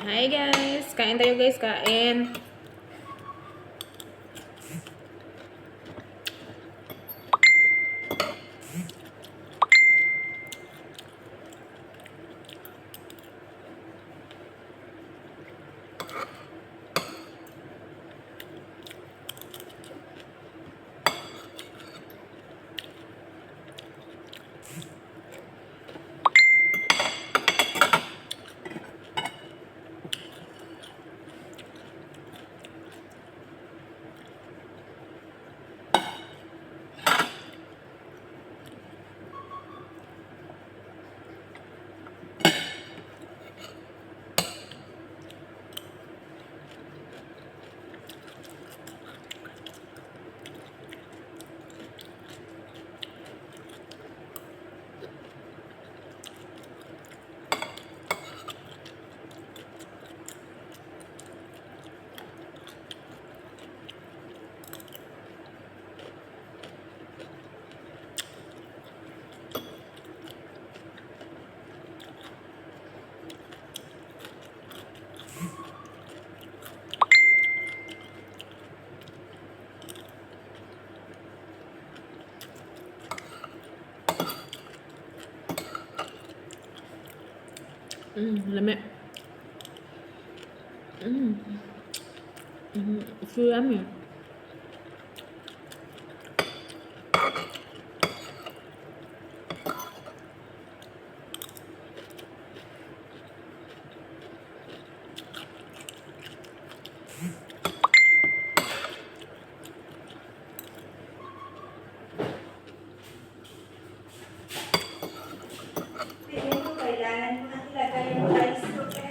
Hi guys! Kain tayo guys, kain. Lami. So yummy. Tingin mo, kailangan mo nang ilagay yung rice cooker.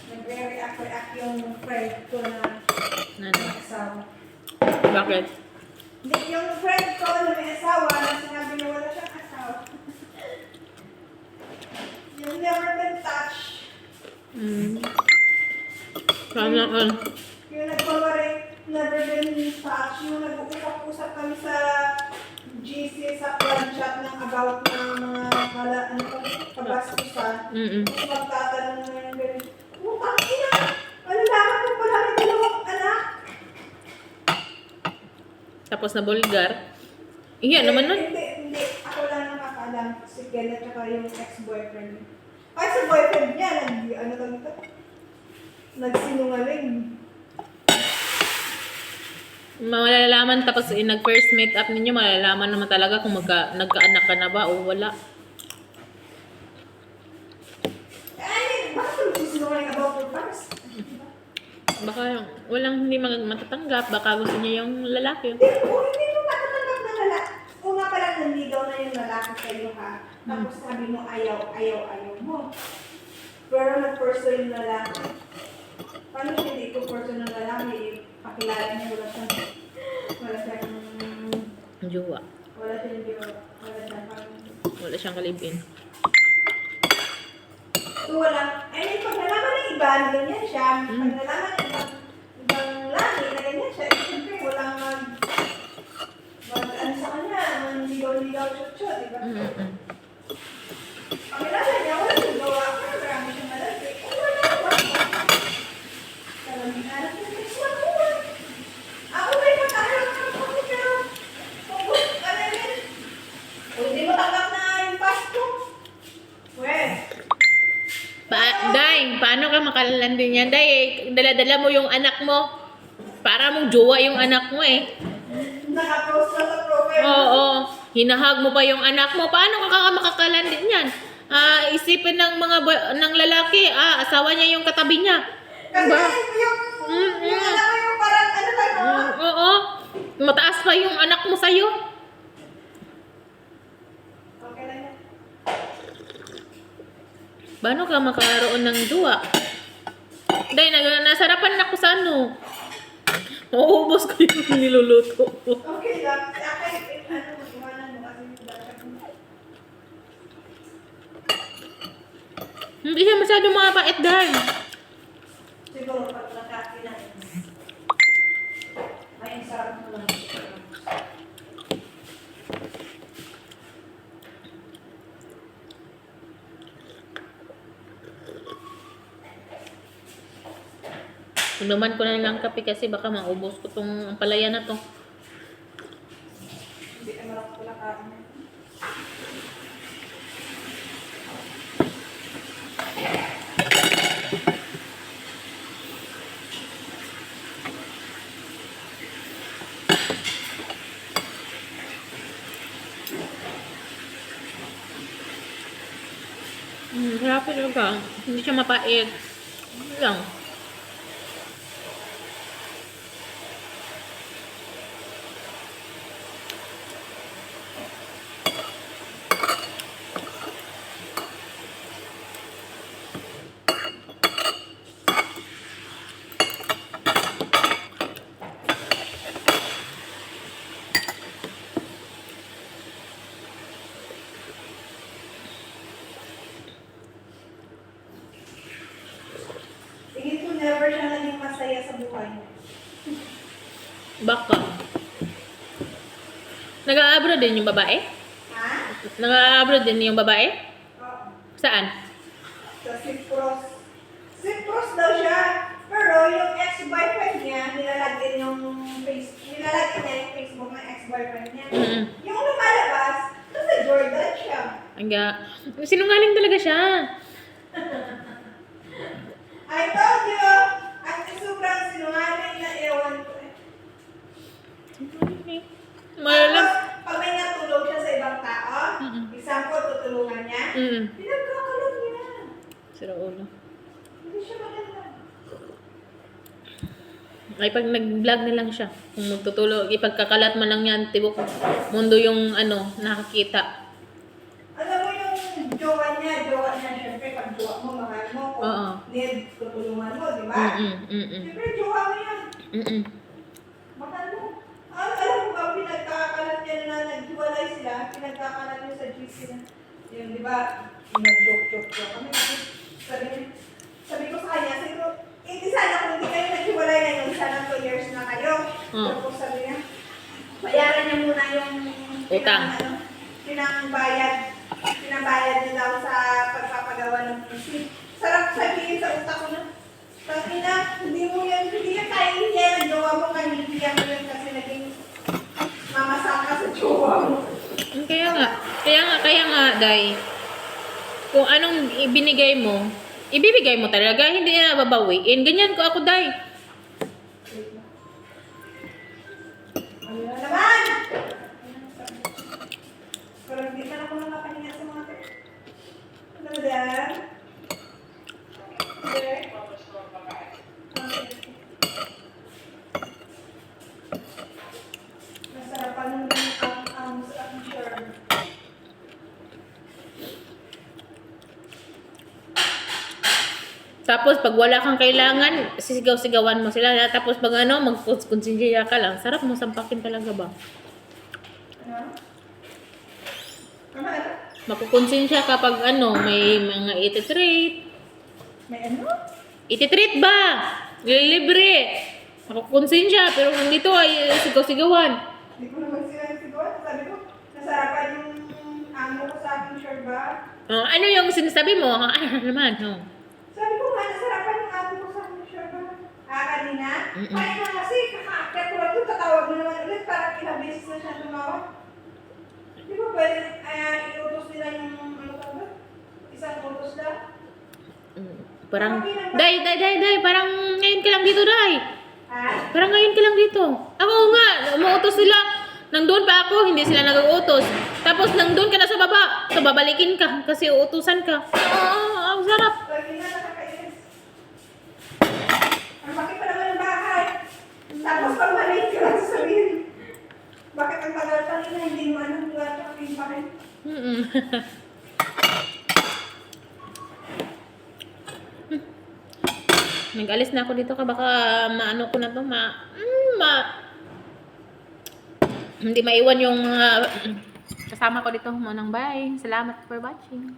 Nagre-react yung friend ko na Ano? asawa. Bakit? Hindi, yung friend ko na may asawa na sinabi niya wala siyang asawa. Yung never been touched. Sana all. Yung nagpawari, never been touched. Yung nag-uusap-usap kami sa GC sa plan chat ng about ng mga kabastusan. Tapos magtatanong na yung ganun, utang ina! Malalaman mo pala may dalawang anak. Tapos na bulgar. Iya naman nun. Hindi. Ako lang nakakaalam. Si Ken at saka yung ex-boyfriend. Ay, sa boyfriend niya, nagsinungaling. Malalaman tapos nag-first meet up ninyo, malalaman naman talaga kung nagkaanak ka na ba o wala. Ay, bakit nagsisinungaling about your past? Baka walang hindi matatanggap, baka gusto niya yung lalaki. Hindi mo matatanggap na lalaki. O nga pala, nanligaw na yung lalaki sa'yo ha. Tapos sabi mo, ayaw mo. Pero nag-person yung lalaki. Paano siya hindi ko person ng lalaki? Pakilala niya, wala siyang Jowa. wala siyang Wala siyang kalibin. So wala, ay pag nalaman ng iba na ganyan siya, pag nalaman ng ibang laki na ganyan siya, siyempre walang ano sa kanya, ligaw-ligaw, chot-chot, diba? Pakilala niya, wala siyang gawa, pero marami siyang malaki. Wala. Salaming anak niya, ako may pagkakaroon ng ako, pero ano yun? O hindi mo tanggap na yung past ko. Day, paano ka makalalandi yan? Day, dala-dala mo yung anak mo. Para mong jowa yung anak mo eh. Naka-post na sa profile. Oo, hinahag mo pa yung anak mo. Paano ka makakalandi niyan? Isipin ng ng lalaki, asawa niya yung katabi niya. Kasi Diba? yung anak mo yung parang ano ba yun? Oo, mataas pa yung anak mo sa'yo. Okay lang yan. Paano ka makaroon ng jowa? Day, nasarapan ako sa ano. Mauubos ko yung niluluto ko. Okay lang. Ano, iwanan mo kasi dapat mo. Hindi siya masyado mabait, Day. Siguro pag nakakinain. May mo lang. Inuman ko na lang kape kasi baka maubos ko tong palaya na to. Hindi ka marap ko lang kain. Sarap talaga. Hindi siya mapait. Ano lang. Tingin ko never siya naging masaya sa buhay. Baka. Nag-a-abroad din yung babae? Ha? Nag-a-abroad din yung babae? Oo. Saan? Sa Cyprus. Cyprus daw siya. Pero yung ex-boyfriend niya, nilalagyan yung Facebook ng ex-boyfriend niya. Mm-mm. Yung lumalabas, nasa Jordan siya. Sinungaling talaga siya. I told you! At sobrang sinungaling na ewan ko eh. Malam. Tapos, pag may natulog siya sa ibang tao, Mm-mm. example, tutulungan niya, pinagkakalat niya. Sira ulo. Hindi siya maganda. Ay, pag nag-vlog na lang siya. Kung magtutulog, ipagkakalat man lang yan, tibok mundo yung nakakita. Alam mo yung jowa niya syempre pag jowa mo, mahal mo, kung Oo. need tutulungan mo, di ba? Syempre jowa mo yan. Mahal mo. Alam mo ba, pinagkakalat niya na naghiwalay sila, pinagkakalat niya sa GC na. Yun, di ba? Nag-joke kami. Sabi ko sa kanya, hindi sana kung hindi kayo naghiwalay na yun, sana 2 years na kayo. Tapos sabi niya, bayaran niya muna yung Utang. pinabayad niya daw sa pagpapagawa ng PC. Sarap sabihin sa utak ko na, Tangina, hindi yan tayo yan ang jowa mo, kaniliyan mo yun kasi naging mamasaka sa jowa mo. Kaya nga, Day. Kung anong ibibigay mo talaga, hindi na babawiin. Ganyan ko ako, Day. Ano na naman? Pero hindi man ako nakapahinga sa mga tao. Ano ba yan? Okay. Masarapan ng ang sa aking sure. Tapos, pag wala kang kailangan, sisigaw-sigawan mo sila. Tapos, pag mag-consider ka lang, sarap mo sampakin talaga ba? Ano? Ano? Makukonsensya kapag may mga ititreat. May ano? Ititreat ba? Libre. Makukonsensya, pero dito ay sigaw-sigawan. Hindi ko naman sila nasigawan. Sabi ko, nasarapan yung amo ko sa aking sure ba? Ano yung sinasabi mo? Ano naman? Sabi ko nga, nasarapan yung amo ko sa aking sure ba? Kanina? Kaya nga kasi, kakaakyat ko lang ito, tatawag mo naman ulit, parang ilang beses na siya tumawag. Di ba pwede, iutos nila yung isang utos lang? Parang, Day, parang ngayon ka lang dito, Day. Ha? Parang ngayon ka lang dito. Ako nga, umuutos sila. Nandun pa ako, hindi sila nag-uutos. Tapos nandun ka na sa baba. So, babalikin ka kasi uutusan ka. Ang sarap. Lagi na nakakainis. Ang laki pa naman ng bahay. Tapos pag maliit ka lang sasabihin. Bakit ang tagal kanina hindi mo anong aking bahay? Nag-alis na ako dito ka baka maano ko na to hindi maiwan yung kasama ko dito. Bye. Salamat for watching.